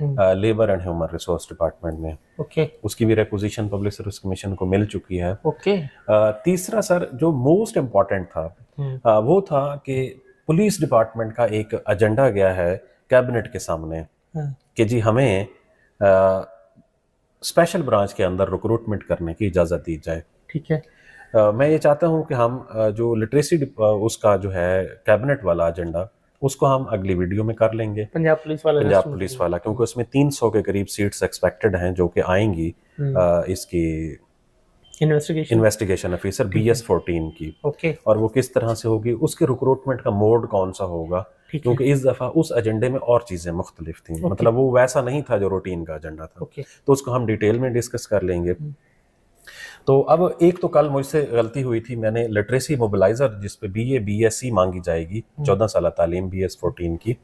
Labour and human resource department में। Okay उसकी भी रिक्विजिशन पब्लिक सर्विस कमीशन को मिल चुकी है। ओके। तीसरा सर जो मोस्ट इम्पॉर्टेंट था वो था कि पुलिस डिपार्टमेंट का एक एजेंडा गया है कैबिनेट के सामने कि जी हमें स्पेशल ब्रांच के अंदर रिक्रूटमेंट करने की इजाज़त दी जाए। ठीक है। मैं ये चाहता हूं कि हम जो लिटरेसी उसका जो है कैबिनेट वाला एजेंडा उसको हम अगली वीडियो में कर लेंगे, पंजाब पुलिस वाला पंजाब लिस्ट में पुलिस करेंगे। वाला, क्योंकि उसमें 300 के करीब सीट्स एक्सपेक्टेड हैं जो कि आएंगी इसकी इन्वेस्टिगेशन ऑफिसर BS14 की। ओके और वो किस तरह से होगी, उसके रिक्रूटमेंट का मोड कौन सा होगा, क्योंकि इस दफ़ा उस एजेंडे में और चीज़ें मुख्तलिफ थी। मतलब वो वैसा नहीं था जो रूटीन का एजेंडा था। तो उसको हम डिटेल में डिस्कस कर लेंगे। तो अब एक तो कल मुझसे गलती हुई थी, मैंने लिटरेसी मोबिलाइजर जिस पे BA BSc मांगी जाएगी 14 साल तालीम BS14 की,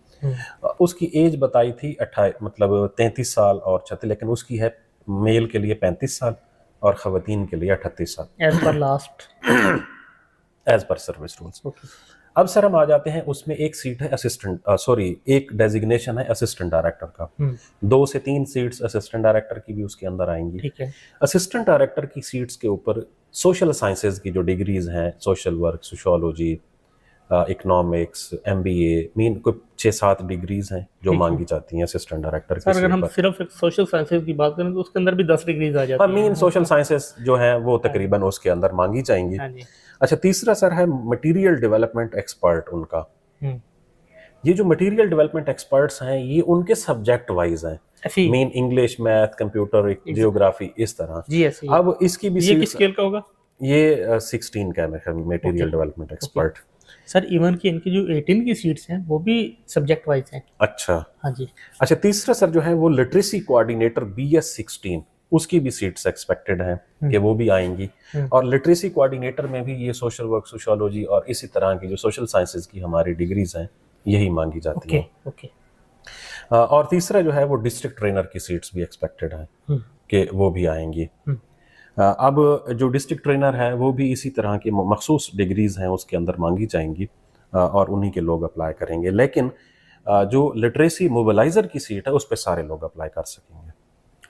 उसकी एज बताई थी 33 साल और 36, लेकिन उसकी है मेल के लिए 35 साल और ख़वातीन के लिए 38 साल एज पर लास्ट एज पर सर्विस रूल्स। अब सर हम आ जाते हैं, उसमें एक सीट है एक डेजिग्नेशन है असिस्टेंट डायरेक्टर का। 2 से 3 सीट्स असिस्टेंट डायरेक्टर की भी उसके अंदर आएंगी। ठीक है। असिस्टेंट डायरेक्टर की सीट्स के ऊपर सोशल साइंसेज की जो डिग्रीज हैं, social work, sociology, economics, MBA, mean कोई 6-7 डिग्रीज हैं जो मांगी जाती हैं असिस्टेंट डायरेक्टर की। अगर हम सिर्फ सोशल साइंसेज की बात करें तो उसके अंदर भी 10 डिग्रीज आ जाती हैं। मीन सोशल साइंसेज जो हैं वो तकरीबन उसके अंदर मांगी जाएंगी। अच्छा, तीसरा सर है मटेरियल डेवलपमेंट एक्सपर्ट उनका। ये जो मटेरियल डेवलपमेंट एक्सपर्ट्स हैं ये उनके सब्जेक्ट वाइज हैं, mean English, math, computer, geography, इस तरह। अब इसकी भी ये किस स्केल का होगा? ये 16 का है material development expert. Sir even की इनकी जो 18 की सीट्स हैं वो भी सब्जेक्ट वाइज हैं। अच्छा हाँ जी। अच्छा, तीसरा सर जो है वो लिटरेसी कोऑर्डिनेटर BS16, उसकी भी सीट्स एक्सपेक्टेड हैं कि वो भी आएंगी। और लिटरेसी कोऑर्डिनेटर में भी ये सोशल वर्क, सोशियोलॉजी और इसी तरह की जो सोशल साइंसेज की हमारी डिग्रीज हैं यही मांगी जाती हैं। ओके। और तीसरा जो है वो डिस्ट्रिक्ट ट्रेनर की सीट्स भी एक्सपेक्टेड हैं कि वो भी आएंगी। अब जो डिस्ट्रिक्ट ट्रेनर है वो भी इसी तरह की मखसूस डिग्रीज हैं उसके अंदर मांगी जाएंगी और उन्हीं के लोग अप्लाई करेंगे। लेकिन जो लिटरेसी मोबिलाइजर की सीट है उस पर सारे लोग अप्लाई कर सकेंगे।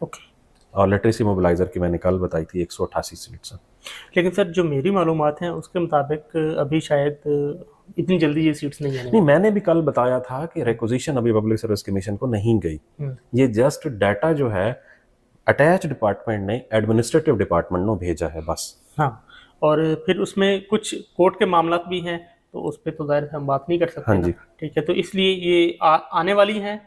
ओके। और लिटरेसी मोबिलाइजर की मैंने कल बताई थी 188 सीट्स हैं। लेकिन सर जो मेरी मालूमात हैं उसके मुताबिक अभी शायद इतनी जल्दी ये सीट्स नहीं आने। नहीं, मैंने भी कल बताया था कि रिक्विजिशन अभी पब्लिक सर्विस कमीशन को नहीं गई। ये जस्ट डाटा जो है अटैच डिपार्टमेंट ने एडमिनिस्ट्रेटिव डिपार्टमेंट ने भेजा है बस। हाँ, और फिर उसमें कुछ कोर्ट के मामला भी हैं तो उस पर तो जाहिर है हम बात नहीं कर सकते। हाँ जी। ठीक है, तो इसलिए ये आने वाली हैं।